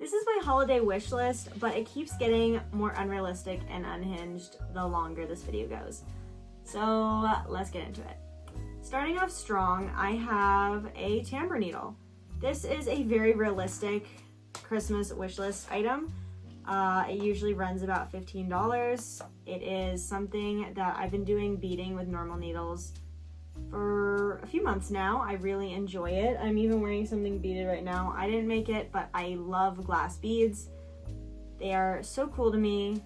This is my holiday wish list, but it keeps getting more unrealistic and unhinged the longer this video goes. So let's get into it. Starting off strong, I have a tambour needle. This is a very realistic Christmas wish list item. It usually runs about $15. It is something that I've been doing beading with normal needles for a few months now. I really enjoy it. I'm even wearing something beaded right now. I didn't make it, but I love glass beads. They are so cool to me.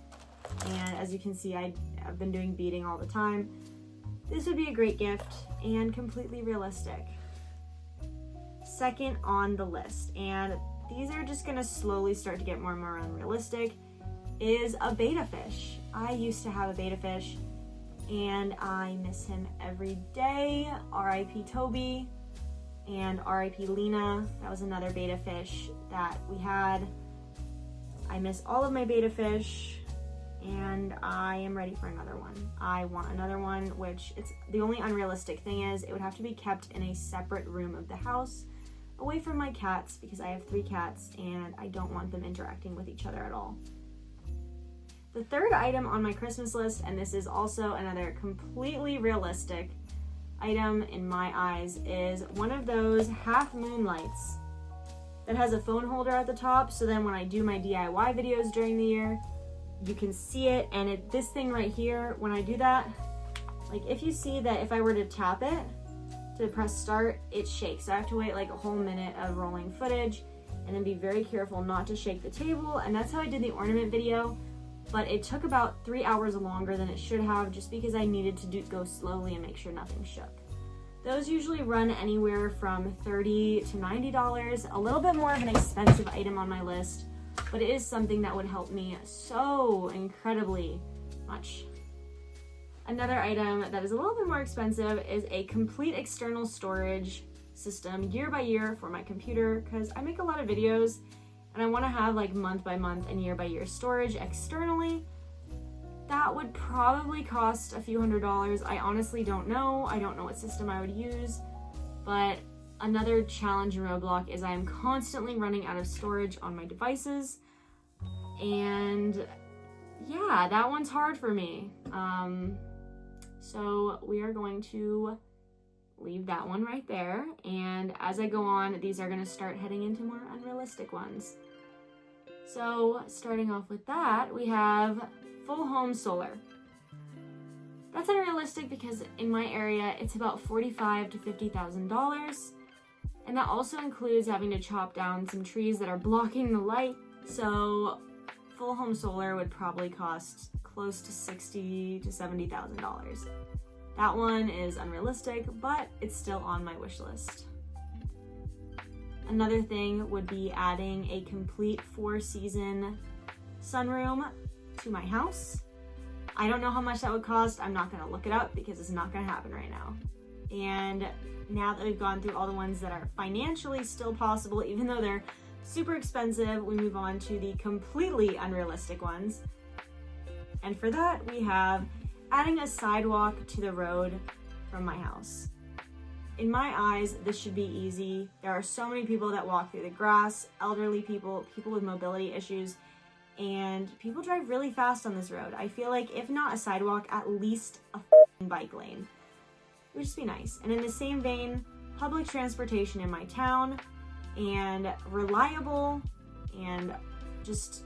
And as you can see, I've been doing beading all the time. This would be a great gift and completely realistic. Second on the list, and these are just gonna slowly start to get more and more unrealistic, is a betta fish. I used to have a betta fish and I miss him every day. R.I.P. Toby and R.I.P. Lena. That was another betta fish that we had. I miss all of my betta fish and I am ready for another one. I want another one, which it's the only unrealistic thing is it would have to be kept in a separate room of the house away from my cats because I have 3 cats and I don't want them interacting with each other at all. The third item on my Christmas list, and this is also another completely realistic item in my eyes, is one of those half moon lights that has a phone holder at the top, so then when I do my DIY videos during the year, you can see it. And this thing right here, when I do that, like if you see that if I were to tap it to press start, it shakes. So I have to wait like a whole minute of rolling footage and then be very careful not to shake the table. And that's how I did the ornament video. But it took about 3 hours longer than it should have just because I needed to go slowly and make sure nothing shook. Those usually run anywhere from $30 to $90, a little bit more of an expensive item on my list, but it is something that would help me so incredibly much. Another item that is a little bit more expensive is a complete external storage system year by year for my computer because I make a lot of videos and I want to have like month by month and year by year storage externally. That would probably cost a few $100s. I honestly don't know. I don't know what system I would use. But another challenge in Roblox is I am constantly running out of storage on my devices. And yeah, that one's hard for me. So we are going to leave that one right there. And as I go on, these are going to start heading into more unrealistic ones. So starting off with that, we have full home solar. That's unrealistic because in my area, it's about $45,000 to $50,000. And that also includes having to chop down some trees that are blocking the light. So full home solar would probably cost close to $60,000 to $70,000. That one is unrealistic, but it's still on my wish list. Another thing would be adding a complete 4-season sunroom to my house. I don't know how much that would cost. I'm not gonna look it up because it's not gonna happen right now. And now that we've gone through all the ones that are financially still possible, even though they're super expensive, we move on to the completely unrealistic ones. And for that, we have adding a sidewalk to the road from my house. In my eyes, this should be easy. There are so many people that walk through the grass, elderly people, people with mobility issues, and people drive really fast on this road. I feel like if not a sidewalk, at least a bike lane. It would just be nice. And in the same vein, public transportation in my town, and reliable and just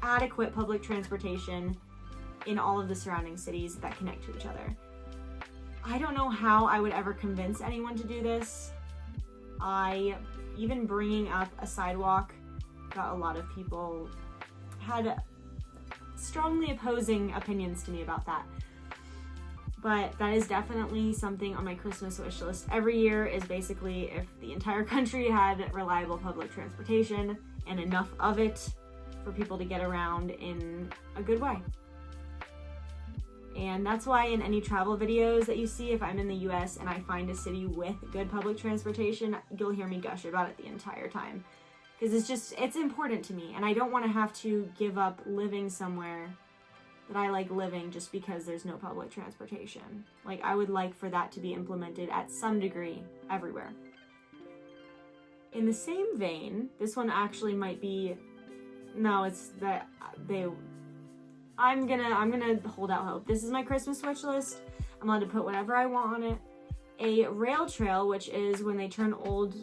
adequate public transportation in all of the surrounding cities that connect to each other. I don't know how I would ever convince anyone to do this. Even bringing up a sidewalk got a lot of people had strongly opposing opinions to me about that. But that is definitely something on my Christmas wish list every year, is basically if the entire country had reliable public transportation and enough of it for people to get around in a good way. And that's why in any travel videos that you see, if I'm in the US and I find a city with good public transportation, you'll hear me gush about it the entire time. Because it's important to me, and I don't want to have to give up living somewhere that I like living just because there's no public transportation. Like, I would like for that to be implemented at some degree everywhere. In the same vein, this one actually might be, no, it's that I'm gonna hold out hope. This is my Christmas wish list. I'm allowed to put whatever I want on it. A rail trail, which is when they turn old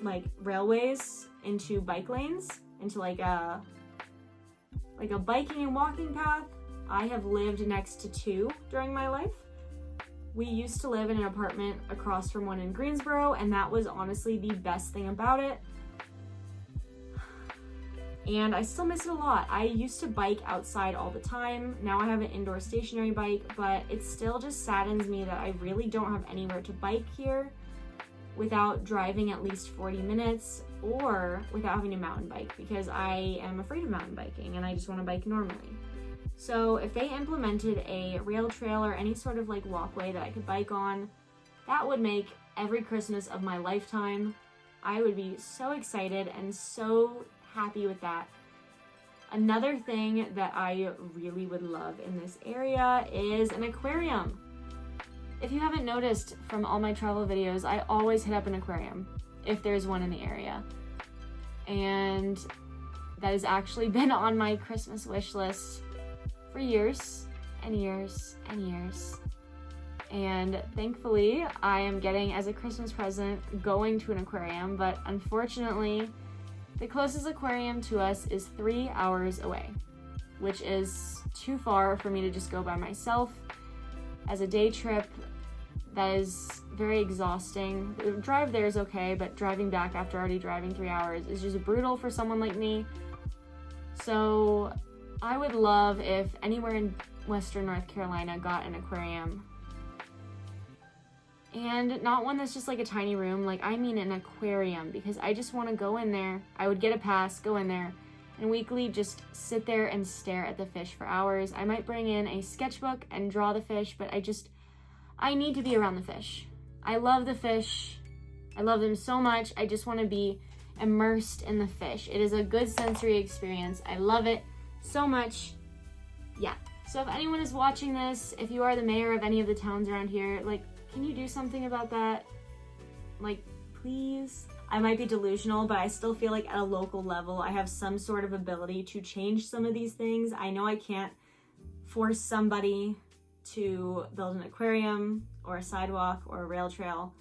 like railways into bike lanes, into like a biking and walking path. I have lived next to 2 during my life. We used to live in an apartment across from one in Greensboro, and that was honestly the best thing about it. And I still miss it a lot. I used to bike outside all the time. Now I have an indoor stationary bike, but it still just saddens me that I really don't have anywhere to bike here without driving at least 40 minutes or without having a mountain bike, because I am afraid of mountain biking and I just want to bike normally. So if they implemented a rail trail or any sort of like walkway that I could bike on, that would make every Christmas of my lifetime. I would be so excited and so happy with that. Another thing that I really would love in this area is an aquarium. If you haven't noticed from all my travel videos, I always hit up an aquarium if there's one in the area. And that has actually been on my Christmas wish list for years and years and years. And thankfully, I am getting as a Christmas present going to an aquarium, but unfortunately, the closest aquarium to us is 3 hours away, which is too far for me to just go by myself. As a day trip, that is very exhausting. The drive there is okay, but driving back after already driving 3 hours is just brutal for someone like me. So I would love if anywhere in Western North Carolina got an aquarium. And not one that's just like a tiny room, like I mean an aquarium, because I just want to go in there. I would get a pass, go in there, and weekly just sit there and stare at the fish for hours. I might bring in a sketchbook and draw the fish, but I need to be around the fish. I love the fish. I love them so much. I just want to be immersed in the fish. It is a good sensory experience. I love it so much. Yeah. So if anyone is watching this, if you are the mayor of any of the towns around here, like, can you do something about that? Like, please? I might be delusional, but I still feel like at a local level, I have some sort of ability to change some of these things. I know I can't force somebody to build an aquarium or a sidewalk or a rail trail,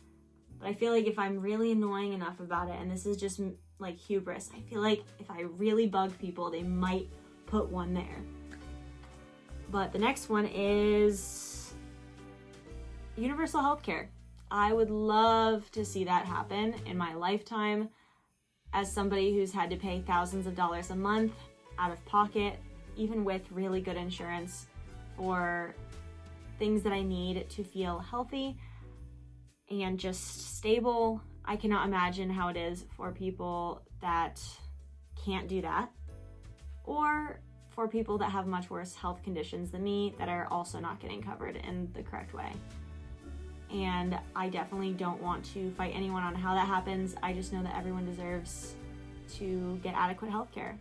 but I feel like if I'm really annoying enough about it, and this is just like hubris, I feel like if I really bug people, they might put one there. But the next one is universal healthcare. I would love to see that happen in my lifetime. As somebody who's had to pay thousands of dollars a month out of pocket, even with really good insurance, for things that I need to feel healthy and just stable, I cannot imagine how it is for people that can't do that, or for people that have much worse health conditions than me that are also not getting covered in the correct way. And I definitely don't want to fight anyone on how that happens. I just know that everyone deserves to get adequate health care.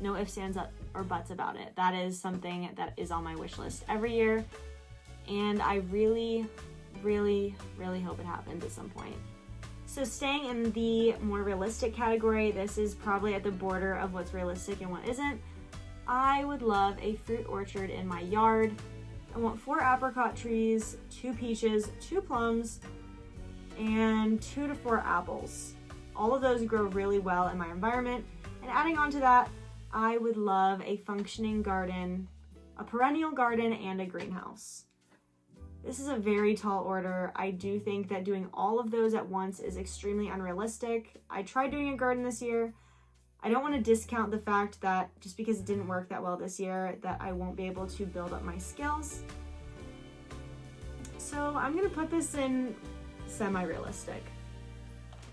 No ifs, ands, or buts about it. That is something that is on my wish list every year. And I really, really, really hope it happens at some point. So staying in the more realistic category, this is probably at the border of what's realistic and what isn't. I would love a fruit orchard in my yard. I want 4 apricot trees, 2 peaches, 2 plums, and 2 to 4 apples. All of those grow really well in my environment. And adding on to that, I would love a functioning garden, a perennial garden, and a greenhouse. This is a very tall order. I do think that doing all of those at once is extremely unrealistic. I tried doing a garden this year. I don't want to discount the fact that just because it didn't work that well this year, that I won't be able to build up my skills. So I'm going to put this in semi-realistic.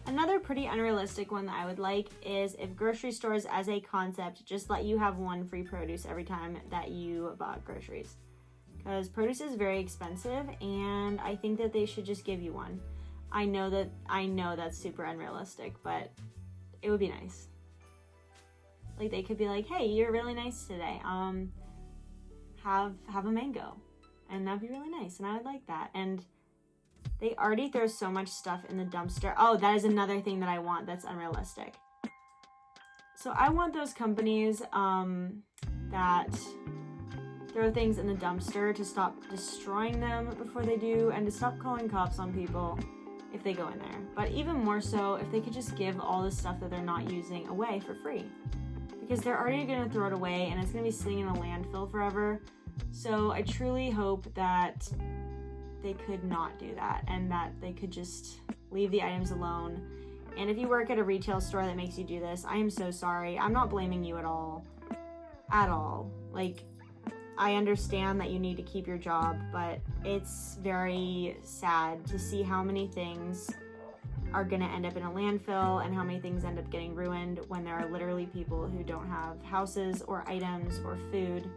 Another pretty unrealistic one that I would like is if grocery stores as a concept just let you have 1 free produce every time that you bought groceries. Because produce is very expensive, and I think that they should just give you 1. I know that's super unrealistic, but it would be nice. Like, they could be like, hey, you're really nice today. Have a mango. And that'd be really nice. And I would like that. And They already throw so much stuff in the dumpster. Oh, that is another thing that I want that's unrealistic. So I want those companies that throw things in the dumpster to stop destroying them before they do, and to stop calling cops on people if they go in there. But even more so, if they could just give all the stuff that they're not using away for free. Because they're already going to throw it away, and it's going to be sitting in a landfill forever. So I truly hope that they could not do that, and that they could just leave the items alone. And if you work at a retail store that makes you do this, I am so sorry. I'm not blaming you at all. At all. Like, I understand that you need to keep your job, but it's very sad to see how many things are going to end up in a landfill and how many things end up getting ruined when there are literally people who don't have houses or items or food.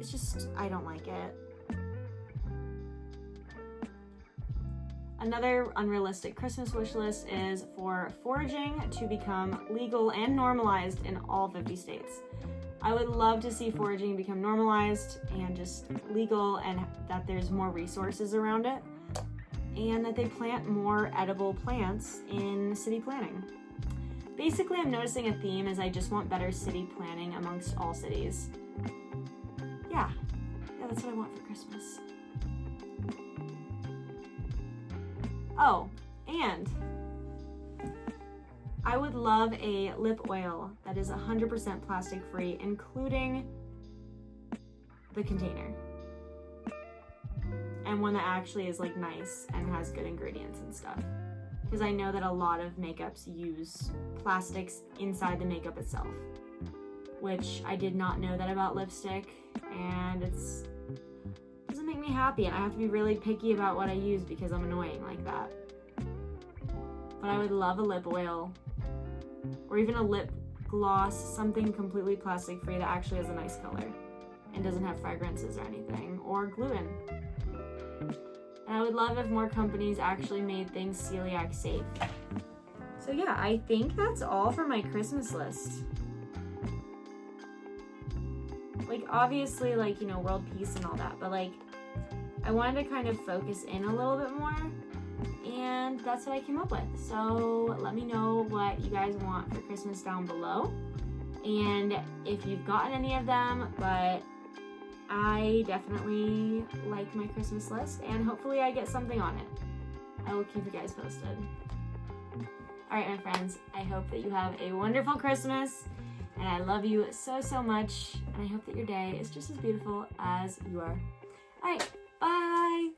It's just, I don't like it. Another unrealistic Christmas wish list is for foraging to become legal and normalized in all 50 states. I would love to see foraging become normalized and just legal, and that there's more resources around it, and that they plant more edible plants in city planning. Basically, I'm noticing a theme is I just want better city planning amongst all cities. Yeah, that's what I want for Christmas. Oh, and I would love a lip oil that is 100% plastic free, including the container. And one that actually is like nice and has good ingredients and stuff. Because I know that a lot of makeups use plastics inside the makeup itself, which I did not know that about lipstick, and it doesn't make me happy, and I have to be really picky about what I use because I'm annoying like that. But I would love a lip oil, or even a lip gloss, something completely plastic free that actually has a nice color and doesn't have fragrances or anything, or gluten. And I would love if more companies actually made things celiac safe. So yeah, I think that's all for my Christmas list. Like, obviously, like, you know, world peace and all that, but like, I wanted to kind of focus in a little bit more, and that's what I came up with. So let me know what you guys want for Christmas down below, and if you've gotten any of them. But I definitely like my Christmas list, and hopefully I get something on it. I will keep you guys posted. Alright, my friends, I hope that you have a wonderful Christmas, and I love you so, so much, and I hope that your day is just as beautiful as you are. Alright, bye!